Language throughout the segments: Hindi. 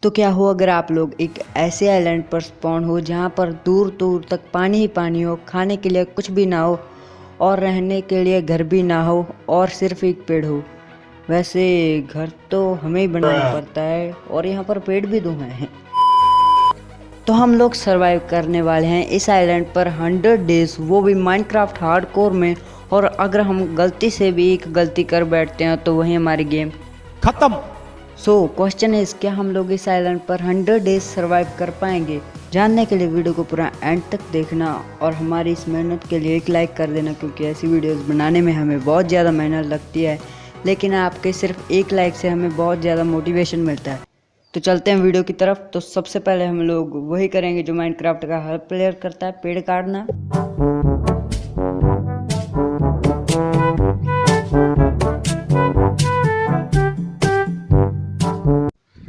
तो क्या हो अगर आप लोग एक ऐसे आइलैंड पर स्पॉन हो जहाँ पर दूर दूर तक पानी ही पानी हो, खाने के लिए कुछ भी ना हो और रहने के लिए घर भी ना हो और सिर्फ एक पेड़ हो। वैसे घर तो हमें ही बनाना पड़ता है और यहाँ पर पेड़ भी दो हैं। तो हम लोग सरवाइव करने वाले हैं इस आइलैंड पर 100 डेज, वो भी माइनक्राफ्ट हार्डकोर में। और अगर हम गलती से भी एक गलती कर बैठते हैं तो वही हमारी गेम खत्म। सो क्वेश्चन इज, क्या हम लोग इस आइलैंड पर 100 डेज सरवाइव कर पाएंगे? जानने के लिए वीडियो को पूरा एंड तक देखना और हमारी इस मेहनत के लिए एक लाइक कर देना, क्योंकि ऐसी वीडियोस बनाने में हमें बहुत ज़्यादा मेहनत लगती है, लेकिन आपके सिर्फ एक लाइक से हमें बहुत ज़्यादा मोटिवेशन मिलता है। तो चलते हैं वीडियो की तरफ। तो सबसे पहले हम लोग वही करेंगे जो माइनक्राफ्ट का हर प्लेयर करता है, पेड़ काटना।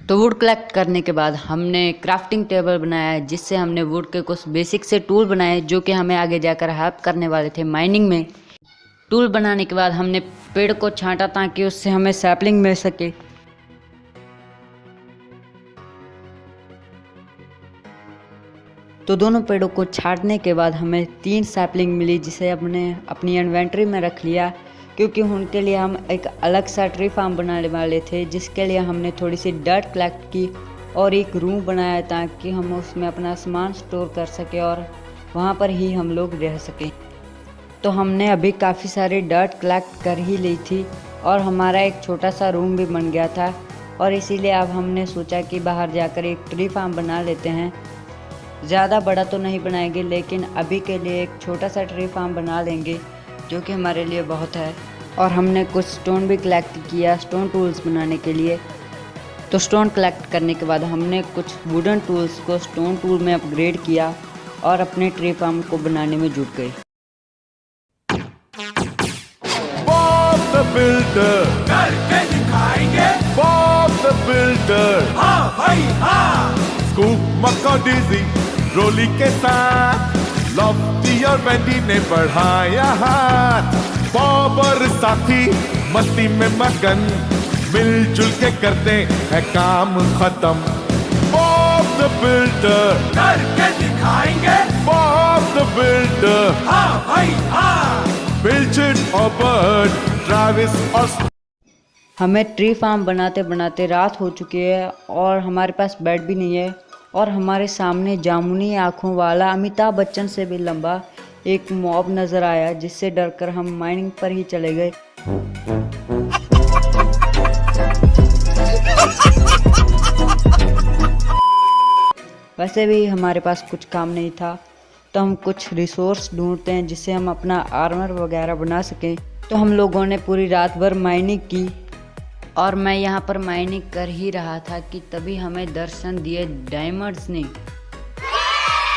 तो वुड कलेक्ट करने के बाद हमने क्राफ्टिंग टेबल बनाया है, जिससे हमने वुड के कुछ बेसिक से टूल बनाए जो कि हमें आगे जाकर हेल्प करने वाले थे माइनिंग में। टूल बनाने के बाद हमने पेड़ को छांटा ताकि उससे हमें सैपलिंग मिल सके। तो दोनों पेड़ों को छांटने के बाद हमें 3 सैपलिंग मिली, जिसे हमने अपनी इन्वेंटरी में रख लिया, क्योंकि उनके लिए हम एक अलग सा ट्री फार्म बनाने वाले थे, जिसके लिए हमने थोड़ी सी डर्ट कलेक्ट की और एक रूम बनाया ताकि हम उसमें अपना सामान स्टोर कर सके और वहाँ पर ही हम लोग रह सकें। तो हमने अभी काफ़ी सारी डर्ट कलेक्ट कर ही ली थी और हमारा एक छोटा सा रूम भी बन गया था, और इसीलिए अब हमने सोचा कि बाहर जाकर एक ट्री फार्म बना लेते हैं। ज़्यादा बड़ा तो नहीं बनाएंगे, लेकिन अभी के लिए एक छोटा सा ट्री फार्म बना लेंगे जो कि हमारे लिए बहुत है। और हमने कुछ स्टोन भी कलेक्ट किया स्टोन टूल्स बनाने के लिए। तो स्टोन कलेक्ट करने के बाद हमने कुछ वुडन टूल्स को स्टोन टूल में अपग्रेड किया और अपने ट्री फार्म को बनाने में जुट गए। बॉब द बिल्डर करके दिखाएंगे। बॉब द बिल्डर हाँ भाई हाँ। स्कूप मक्कोडीजी रोली के साथ लॉफ्टी और वेंडी ने बढ़ाया हाथ। बॉब और साथी मस्ती में मगन मिलजुल के करते हैं काम खत्म। बॉब द बिल्डर करके दिखाएंगे। बॉब द बिल्डर हाँ भाई हाँ। बिल्चर्ड और बर्ड ट्रैविस और हमें ट्री फार्म बनाते बनाते रात हो चुकी है और हमारे पास बेड भी नहीं है, और हमारे सामने जामुनी आँखों वाला अमिताभ बच्चन से भी लंबा एक मॉब नज़र आया, जिससे डरकर हम माइनिंग पर ही चले गए। वैसे भी हमारे पास कुछ काम नहीं था, तो हम कुछ रिसोर्स ढूंढते हैं जिससे हम अपना आर्मर वगैरह बना सकें। तो हम लोगों ने पूरी रात भर माइनिंग की और मैं यहाँ पर माइनिंग कर ही रहा था कि तभी हमें दर्शन दिए डायमंड्स ने।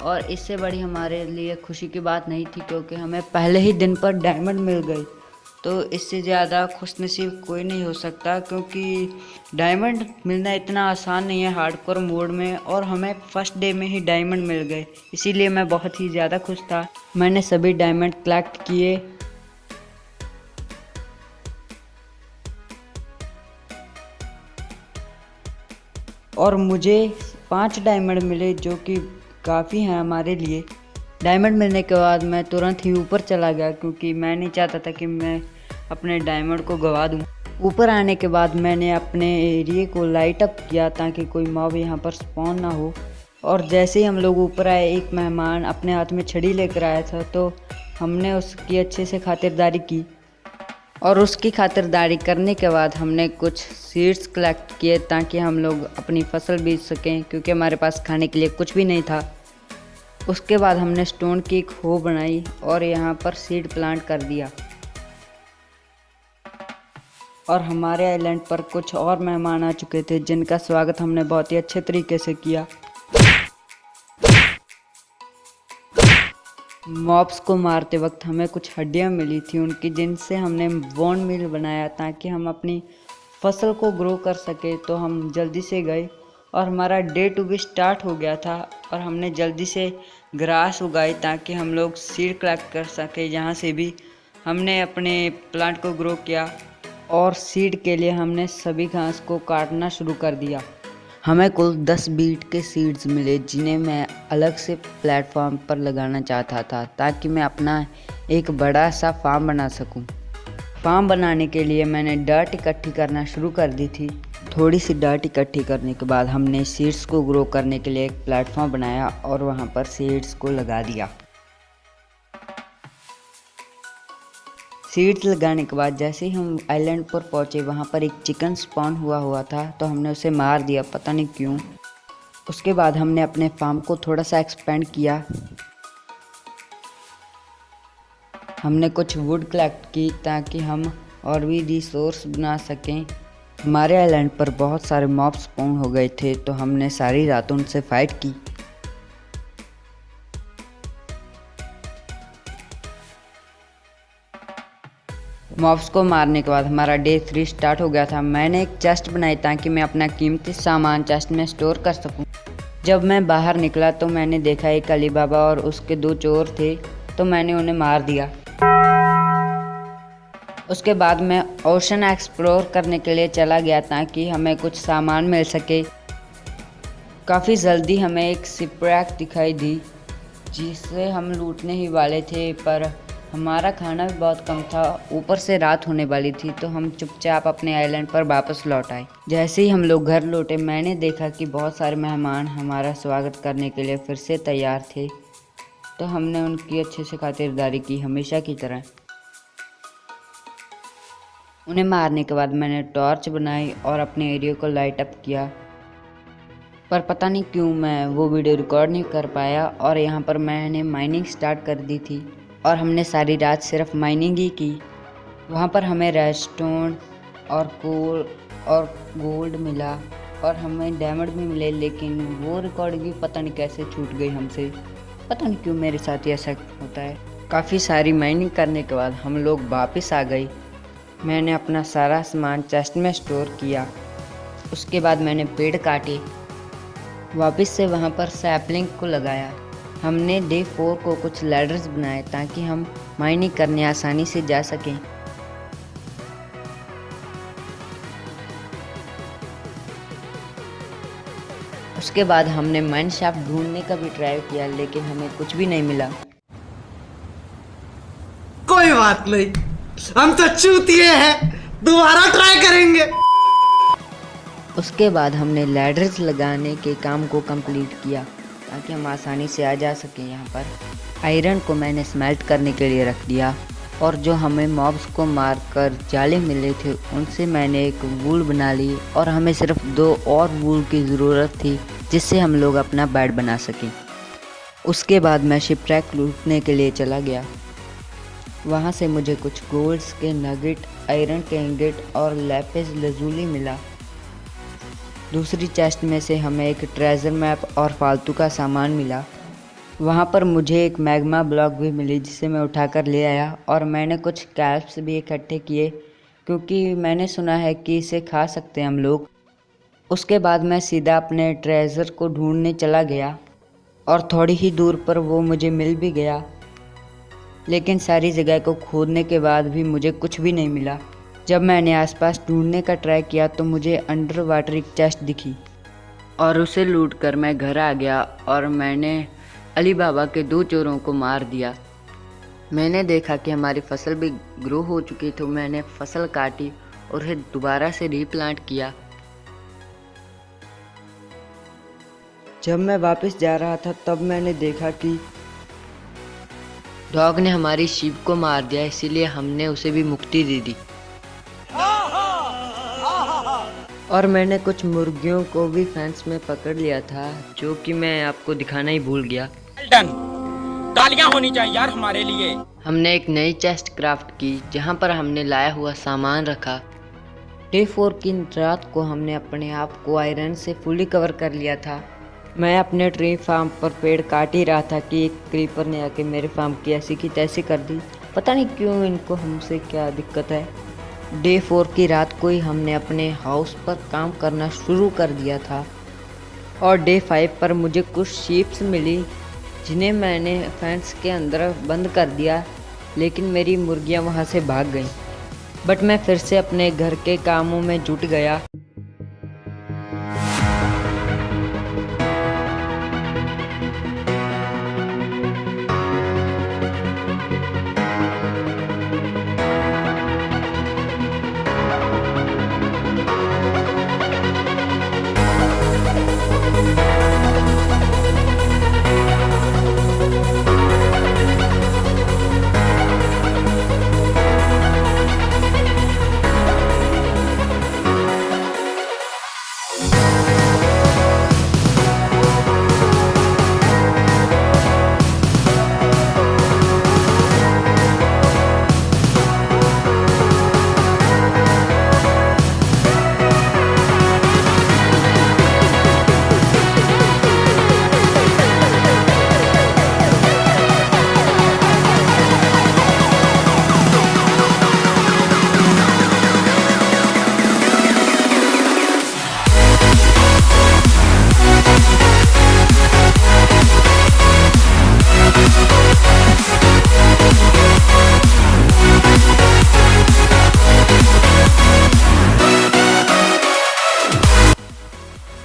और इससे बड़ी हमारे लिए खुशी की बात नहीं थी, क्योंकि हमें पहले ही दिन पर डायमंड मिल गए। तो इससे ज़्यादा खुशनसीब कोई नहीं हो सकता, क्योंकि डायमंड मिलना इतना आसान नहीं है हार्डकोर मोड में, और हमें फर्स्ट डे में ही डायमंड मिल गए। इसीलिए मैं बहुत ही ज़्यादा खुश था। मैंने सभी डायमंड कलेक्ट किए और मुझे 5 डायमंड मिले, जो कि काफ़ी हैं हमारे लिए। डायमंड मिलने के बाद मैं तुरंत ही ऊपर चला गया, क्योंकि मैं नहीं चाहता था कि मैं अपने डायमंड को गवा दूं। ऊपर आने के बाद मैंने अपने एरिया को लाइट अप किया ताकि कोई मॉब यहाँ पर स्पॉन ना हो। और जैसे ही हम लोग ऊपर आए, एक मेहमान अपने हाथ में छड़ी लेकर आया था, तो हमने उसकी अच्छे से खातिरदारी की। और उसकी खातिरदारी करने के बाद हमने कुछ सीड्स कलेक्ट किए ताकि हम लोग अपनी फसल बीज सकें, क्योंकि हमारे पास खाने के लिए कुछ भी नहीं था। उसके बाद हमने स्टोन की एक हो बनाई और यहाँ पर सीड प्लांट कर दिया। और हमारे आइलैंड पर कुछ और मेहमान आ चुके थे, जिनका स्वागत हमने बहुत ही अच्छे तरीके से किया। मॉब्स को मारते वक्त हमें कुछ हड्डियां मिली थी उनकी, जिनसे हमने बोन मील बनाया ताकि हम अपनी फसल को ग्रो कर सके। तो हम जल्दी से गए और हमारा डे 2 भी स्टार्ट हो गया था, और हमने जल्दी से ग्रास उगाई ताकि हम लोग सीड कलेक्ट कर सके। जहाँ से भी हमने अपने प्लांट को ग्रो किया, और सीड के लिए हमने सभी घास को काटना शुरू कर दिया। हमें कुल 10 बीट के सीड्स मिले जिन्हें मैं अलग से प्लेटफॉर्म पर लगाना चाहता था ताकि मैं अपना एक बड़ा सा फार्म बना सकूं। फार्म बनाने के लिए मैंने डर्ट इकट्ठी करना शुरू कर दी थी। थोड़ी सी डर्ट इकट्ठी करने के बाद हमने सीड्स को ग्रो करने के लिए एक प्लेटफॉर्म बनाया और वहां पर सीड्स को लगा दिया। सीड्स लगाने के बाद जैसे ही हम आइलैंड पर पहुंचे वहां पर एक चिकन स्पॉन हुआ था तो हमने उसे मार दिया, पता नहीं क्यों। उसके बाद हमने अपने फार्म को थोड़ा सा एक्सपेंड किया। हमने कुछ वुड कलेक्ट की ताकि हम और भी रिसोर्स बना सकें। हमारे आइलैंड पर बहुत सारे मॉब स्पॉन हो गए थे तो हमने सारी रात उनसे फाइट की। मॉब्स को मारने के बाद हमारा डे 3 स्टार्ट हो गया था। मैंने एक चेस्ट बनाई ताकि मैं अपना कीमती सामान चेस्ट में स्टोर कर सकूं। जब मैं बाहर निकला तो मैंने देखा एक अली बाबा और उसके 2 चोर थे तो मैंने उन्हें मार दिया। उसके बाद मैं ओशन एक्सप्लोर करने के लिए चला गया ताकि हमें कुछ सामान मिल सके। काफ़ी जल्दी हमें एक शिपरैक दिखाई दी जिसे हम लूटने ही वाले थे, पर हमारा खाना भी बहुत कम था, ऊपर से रात होने वाली थी तो हम चुपचाप अपने आइलैंड पर वापस लौट आए। जैसे ही हम लोग घर लौटे मैंने देखा कि बहुत सारे मेहमान हमारा स्वागत करने के लिए फिर से तैयार थे तो हमने उनकी अच्छे से खातिरदारी की हमेशा की तरह। उन्हें मारने के बाद मैंने टॉर्च बनाई और अपने एरिया को लाइट अप किया, पर पता नहीं क्यों मैं वो वीडियो रिकॉर्ड नहीं कर पाया। और यहाँ पर मैंने माइनिंग स्टार्ट कर दी थी और हमने सारी रात सिर्फ माइनिंग ही की। वहाँ पर हमें रेडस्टोन और कोल और गोल्ड मिला और हमें डायमंड भी मिले, लेकिन वो रिकॉर्डिंग पता नहीं कैसे छूट गई हमसे। पता नहीं क्यों मेरे साथ ऐसा होता है। काफ़ी सारी माइनिंग करने के बाद हम लोग वापस आ गए। मैंने अपना सारा सामान चेस्ट में स्टोर किया। उसके बाद मैंने पेड़ काटे, वापस से वहाँ पर सैपलिंग को लगाया। हमने डे 4 को कुछ लैडर्स बनाए ताकि हम माइनिंग करने आसानी से जा सकें। उसके बाद हमने माइन शाफ्ट ढूंढने का भी ट्राई किया लेकिन हमें कुछ भी नहीं मिला। कोई बात नहीं, हम तो चूतिए हैं, दोबारा ट्राई करेंगे। उसके बाद हमने लैडर्स लगाने के काम को कंप्लीट किया ताकि हम आसानी से आ जा सकें। यहाँ पर आयरन को मैंने स्मेल्ट करने के लिए रख दिया और जो हमें मॉब्स को मारकर जाले मिले थे उनसे मैंने एक वूल बना ली और हमें सिर्फ 2 और वूल की ज़रूरत थी जिससे हम लोग अपना बेड बना सकें। उसके बाद मैं शिपरैक लूटने के लिए चला गया। वहाँ से मुझे कुछ गोल्ड्स के नगेट, आयरन के इंगेट और लैपिस लजूली मिला। दूसरी चेस्ट में से हमें एक ट्रेजर मैप और फालतू का सामान मिला। वहाँ पर मुझे एक मैग्मा ब्लॉक भी मिली जिसे मैं उठाकर ले आया और मैंने कुछ कैल्प्स भी इकट्ठे किए क्योंकि मैंने सुना है कि इसे खा सकते हैं हम लोग। उसके बाद मैं सीधा अपने ट्रेजर को ढूंढने चला गया और थोड़ी ही दूर पर वो मुझे मिल भी गया, लेकिन सारी जगह को खोदने के बाद भी मुझे कुछ भी नहीं मिला। जब मैंने आसपास ढूंढने का ट्राई किया तो मुझे अंडर वाटर एक चेस्ट दिखी और उसे लूट कर मैं घर आ गया और मैंने अली बाबा के 2 चोरों को मार दिया। मैंने देखा कि हमारी फसल भी ग्रो हो चुकी तो मैंने फसल काटी और उसे दोबारा से रीप्लांट किया। जब मैं वापस जा रहा था तब मैंने देखा कि डॉग ने हमारी शीप को मार दिया, इसीलिए हमने उसे भी मुक्ति दे दी। और मैंने कुछ मुर्गियों को भी फेंस में पकड़ लिया था जो कि मैं आपको दिखाना ही भूल गया। डन, तालियां होनी चाहिए यार हमारे लिए। हमने एक नई चेस्ट क्राफ्ट की जहां पर हमने लाया हुआ सामान रखा। डे 4 की रात को हमने अपने आप को आयरन से फुली कवर कर लिया था। मैं अपने ट्री फार्म पर पेड़ काट ही रहा था कि एक क्रीपर ने आके मेरे फार्म की ऐसी की तैसी कर दी। पता नहीं क्यों इनको हमसे क्या दिक्कत है। डे 4 की रात को ही हमने अपने हाउस पर काम करना शुरू कर दिया था और डे 5 पर मुझे कुछ शीप्स मिली जिन्हें मैंने फेंस के अंदर बंद कर दिया, लेकिन मेरी मुर्गियां वहां से भाग गईं। बट मैं फिर से अपने घर के कामों में जुट गया।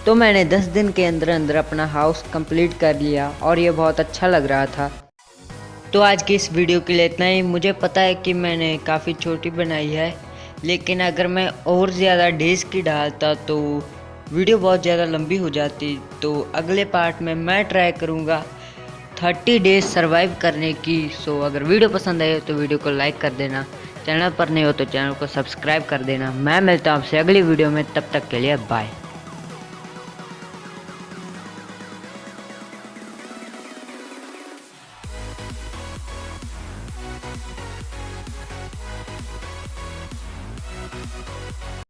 तो मैंने 10 दिन के अंदर अंदर अपना हाउस कंप्लीट कर लिया और ये बहुत अच्छा लग रहा था। तो आज की इस वीडियो के लिए इतना ही। मुझे पता है कि मैंने काफ़ी छोटी बनाई है, लेकिन अगर मैं और ज़्यादा डेज़ की डालता तो वीडियो बहुत ज़्यादा लंबी हो जाती। तो अगले पार्ट में मैं ट्राई करूँगा 30 डेज़ सर्वाइव करने की। सो अगर वीडियो पसंद आए तो वीडियो को लाइक कर देना, चैनल पर नहीं हो तो चैनल को सब्सक्राइब कर देना। मैं मिलता हूँ आपसे अगली वीडियो में, तब तक के लिए बाय।